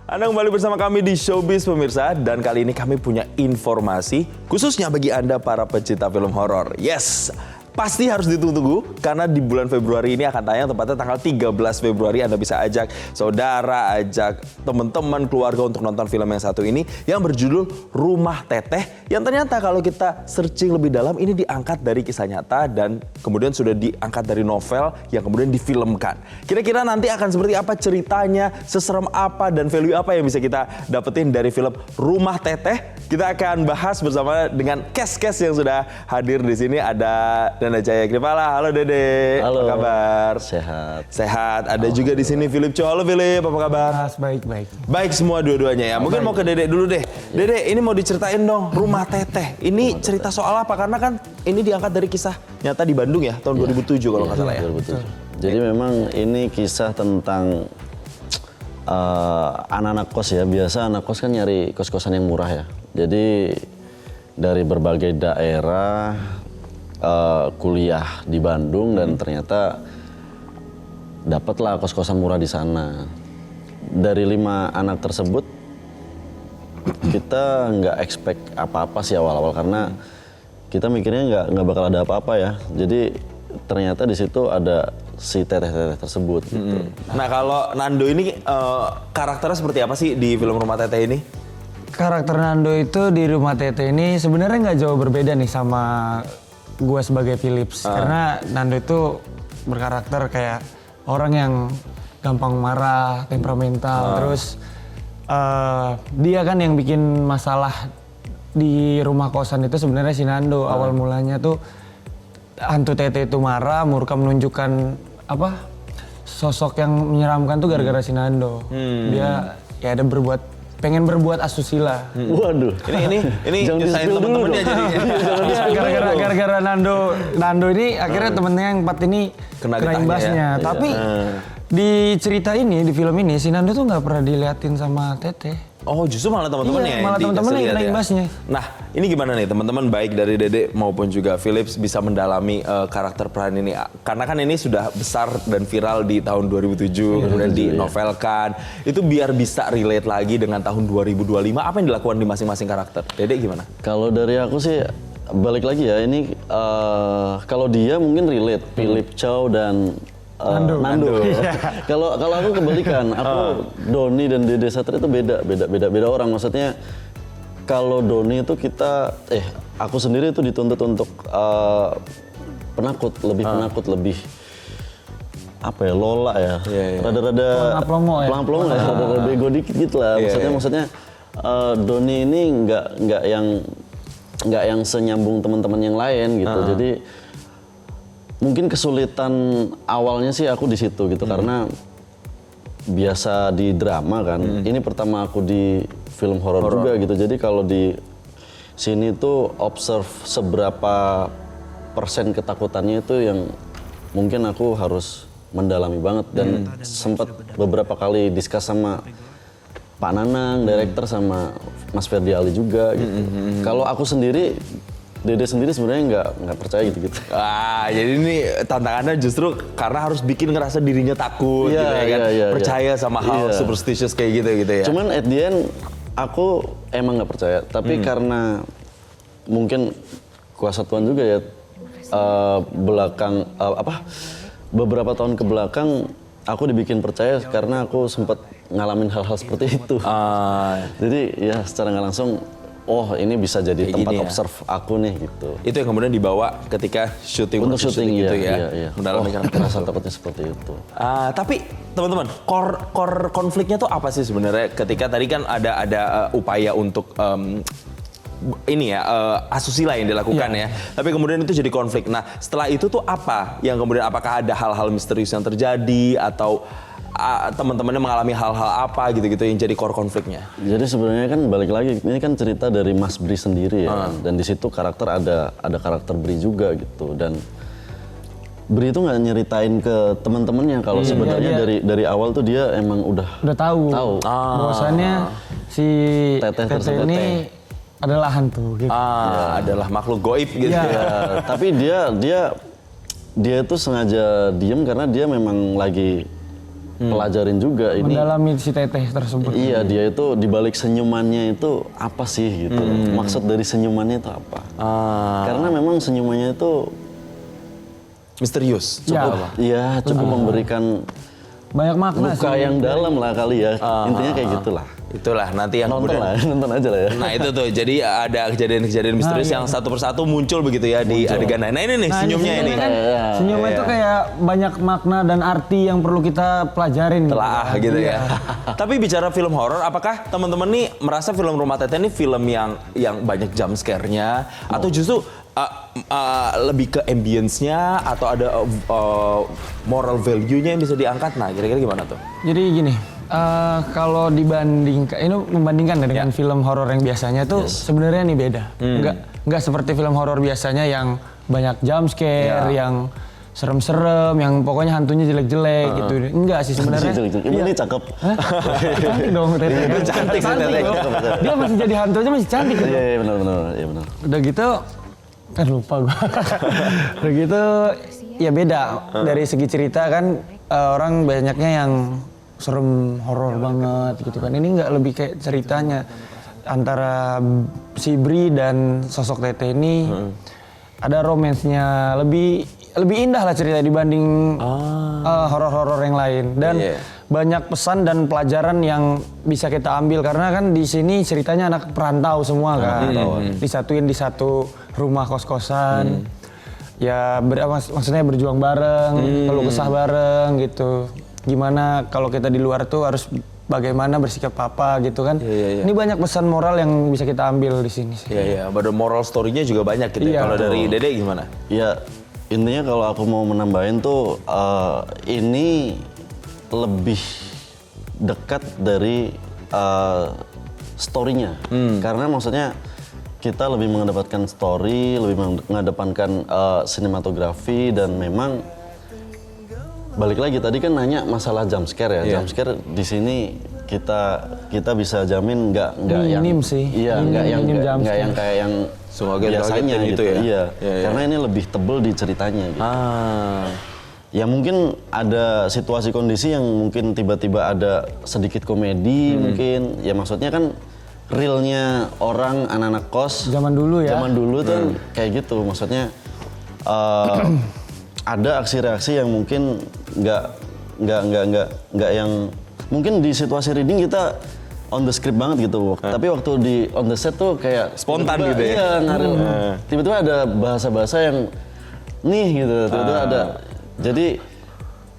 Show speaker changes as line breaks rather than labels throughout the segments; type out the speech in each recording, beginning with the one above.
Anda kembali bersama kami di Showbiz pemirsa, dan kali ini kami punya informasi khususnya bagi Anda para pecinta film horor. Yes, pasti harus ditunggu karena di bulan Februari ini akan tayang, tepatnya tanggal 13 Februari. Anda bisa ajak saudara, ajak teman-teman, keluarga untuk nonton film yang satu ini yang berjudul Rumah Teteh, yang ternyata kalau kita searching lebih dalam ini diangkat dari kisah nyata dan kemudian sudah diangkat dari novel yang kemudian difilmkan. Kira-kira nanti akan seperti apa ceritanya, seserem apa dan value apa yang bisa kita dapetin dari film Rumah Teteh? Kita akan bahas bersama dengan cast-cast yang sudah hadir di sini. Ada Nanda Jaya Kripala. Halo Dede.
Halo.
Apa kabar?
Sehat.
Sehat. Ada juga di sini Philip Cho. Halo Philip, apa kabar?
Baik.
Baik semua dua-duanya ya. Mungkin mau ke Dede dulu deh. Dede, ini mau diceritain dong Rumah Teteh. Ini cerita soal apa? Karena kan ini diangkat dari kisah nyata di Bandung ya, tahun 2007 kalau nggak salah ya.
2007. Jadi memang ini kisah tentang anak-anak kos ya. Biasa anak kos kan nyari kos-kosan yang murah ya. Jadi dari berbagai daerah kuliah di Bandung dan ternyata dapatlah kos-kosan murah di sana. Dari 5 anak tersebut kita nggak expect apa-apa sih awal-awal karena kita mikirnya nggak bakal ada apa-apa ya. Jadi ternyata di situ ada si teteh-teteh tersebut gitu.
Nah kalau Nando ini karakternya seperti apa sih di film Rumah Teteh ini?
Karakter Nando itu di Rumah Teteh ini sebenarnya nggak jauh berbeda nih sama gue sebagai Philips. Karena Nando itu berkarakter kayak orang yang gampang marah, temperamental. Terus dia kan yang bikin masalah di rumah kosan itu sebenarnya si Nando. Awal mulanya tuh hantu Teteh itu marah, murka menunjukkan sosok yang menyeramkan tuh gara-gara si Nando. Dia ya ada pengen berbuat asusila.
Waduh.
Ini nyusahin temen-temennya jadinya.
Gara-gara Nando ini akhirnya temennya yang 4 ini kena imbasnya.
Ya.
Tapi di cerita ini, di film ini si Nando tuh nggak pernah diliatin sama Teteh.
Oh justru malah teman-temannya
malah teman-temannya yang kena imbasnya.
Nah ini gimana nih teman-teman, baik dari Dede maupun juga Philips bisa mendalami karakter peran ini, karena kan ini sudah besar dan viral di tahun 2007 kemudian dinovelkan. Itu biar bisa relate lagi dengan tahun 2025, apa yang dilakukan di masing-masing karakter? Dede gimana?
Kalau dari aku sih balik lagi ya, ini kalau dia mungkin relate Philip Chow dan Nando. Kalau aku kebalikan, aku Doni dan Dede Satria itu beda orang. Maksudnya kalau Doni itu aku sendiri itu dituntut untuk penakut, lebih apa ya, lola ya. Rada-rada
pelongo ya.
Rada bego dikit gitu lah. Maksudnya Doni ini nggak yang senyambung teman-teman yang lain gitu. Jadi mungkin kesulitan awalnya sih aku di situ gitu karena biasa di drama kan. Ini pertama aku di film horor juga gitu. Jadi kalau di sini tuh observe seberapa persen ketakutannya itu yang mungkin aku harus mendalami banget dan sempat beberapa kali discuss sama Pak Nanang, director, sama Mas Ferdi Ali juga gitu. Kalau aku sendiri, Dede sendiri sebenarnya nggak percaya gitu.
Jadi ini tantangannya justru karena harus bikin ngerasa dirinya takut, gitu ya kan? Percaya sama hal superstitious kayak gitu ya.
Cuman at the end aku emang nggak percaya, tapi karena mungkin kuasa Tuhan juga ya, beberapa tahun ke belakang aku dibikin percaya karena aku sempat ngalamin hal-hal seperti itu. Jadi ya secara nggak langsung, oh ini bisa jadi tempat observe aku nih gitu.
Itu yang kemudian dibawa ketika syuting. Untuk syuting gitu ya.
Mendalami rasa takutnya seperti itu.
Tapi teman-teman, core konfliknya tuh apa sih sebenarnya? Ketika tadi kan ada upaya untuk asusila yang dilakukan ya. Tapi kemudian itu jadi konflik. Nah setelah itu tuh apa yang kemudian, apakah ada hal-hal misterius yang terjadi atau teman-temannya mengalami hal-hal apa gitu-gitu yang jadi core konfliknya?
Jadi sebenarnya kan balik lagi, ini kan cerita dari Mas Bri sendiri ya, dan di situ karakter ada karakter Bri juga gitu, dan Bri itu nggak nyeritain ke teman-temannya kalau sebenarnya dari awal tuh dia emang udah
tahu. Bahwasannya si Teteh ini adalah hantu gitu.
Adalah makhluk goib gitu.
Tapi dia tuh sengaja diem karena dia memang lagi pelajarin juga ini.
Mendalami si Teteh tersebut.
Iya, dia itu dibalik senyumannya itu apa sih gitu. Maksud dari senyumannya itu apa? Karena memang senyumannya itu
Misterius.
Ya.
Cukup.
ya cukup memberikan
Banyak makna
luka
sih.
yang dalam lah kali ya. Intinya kayak gitulah.
Itulah nanti yang
Nonton
kemudian.
lah, nonton aja lah ya.
Nah itu tuh, jadi ada kejadian-kejadian misterius yang satu persatu muncul begitu ya di adegan. Nah ini nih
Nah,
senyumnya
di
ini.
sini kan senyumnya itu kayak banyak makna dan arti yang perlu kita pelajarin.
Telaah gitu ya. Tapi bicara film horor, apakah teman-teman nih merasa film Rumah Teteh ini film yang banyak jump scare-nya atau justru lebih ke ambience-nya atau ada moral value-nya yang bisa diangkat? Nah kira-kira gimana tuh?
Jadi gini, kalau dibandingkan, ini membandingkan ya dengan film horor yang biasanya tuh sebenarnya nih beda. Nggak seperti film horor biasanya yang banyak jump scare, yang serem-serem, yang pokoknya hantunya jelek-jelek gitu. Enggak sih sebenarnya.
Ibu ini cakep.
Cantik dong Teteh.
Itu cantik sih, Teteh.
dong. Dia masih jadi hantunya masih cantik gitu.
Iya, benar. Iya benar.
Udah gitu, lupa gua. Udah gitu, ya beda. Dari segi cerita kan orang banyaknya yang serem, horor banget gitu kan. Ini nggak lebih kayak ceritanya antara si Bri dan sosok Teteh ini ada romansnya, lebih indah lah cerita dibanding horor-horor yang lain. Dan banyak pesan dan pelajaran yang bisa kita ambil karena kan di sini ceritanya anak perantau semua kan. Disatuin di satu rumah kos-kosan. Ya maksudnya berjuang bareng, keluh kesah bareng gitu. Gimana kalau kita di luar tuh harus bagaimana bersikap apa gitu kan. Ini banyak pesan moral yang bisa kita ambil di sini sih.
Iya, pada moral story-nya juga banyak gitu ya.
Iya,
Kalau dari Dede gimana?
Ya intinya kalau aku mau menambahin tuh ini lebih dekat dari story-nya. Karena maksudnya kita lebih mengedepankan story, lebih mengedepankan sinematografi dan memang balik lagi tadi kan nanya masalah jump scare ya. Jump scare di sini kita bisa jamin nggak yang
Minim sih.
Iya, nggak yang kayak yang biasanya gitu ya. Iya. Karena ini lebih tebel di ceritanya gitu. Ya mungkin ada situasi kondisi yang mungkin tiba-tiba ada sedikit komedi mungkin. Ya maksudnya kan realnya orang anak-anak kos
Zaman dulu ya.
zaman dulu tuh kayak gitu. Maksudnya ada aksi-reaksi yang mungkin nggak yang mungkin di situasi reading kita on the script banget gitu. Tapi waktu di on the set tuh kayak
Spontan gitu ya?
Iya, ngaruh. Tiba-tiba ada bahasa-bahasa yang nih gitu. Tiba-tiba ada. Jadi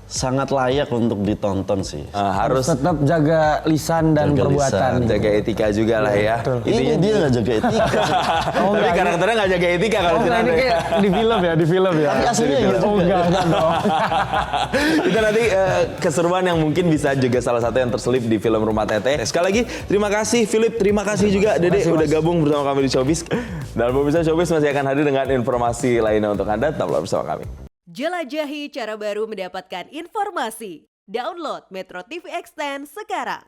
sangat layak untuk ditonton sih.
Harus
Tetap jaga lisan dan
Jaga
perbuatan.
lisan.
jaga etika juga lah ya.
Betul.
Ini dia nggak jaga etika.
Tapi karakternya nggak jaga etika kalau
Oh,
si
enggak, ini
Nanda.
kayak di film ya, di film ya.
Tapi aslinya gitu
Oh,
juga.
enggak dong.
Itu nanti keseruan yang mungkin bisa juga salah satu yang terselip di film Rumah Teteh. Sekali lagi terima kasih Philip, terima kasih juga Dede udah gabung bersama kami di Showbiz. Dan pemirsa Showbiz masih akan hadir dengan informasi lainnya untuk Anda. Tetaplah bersama kami.
Jelajahi cara baru mendapatkan informasi. Download Metro TV Extend sekarang.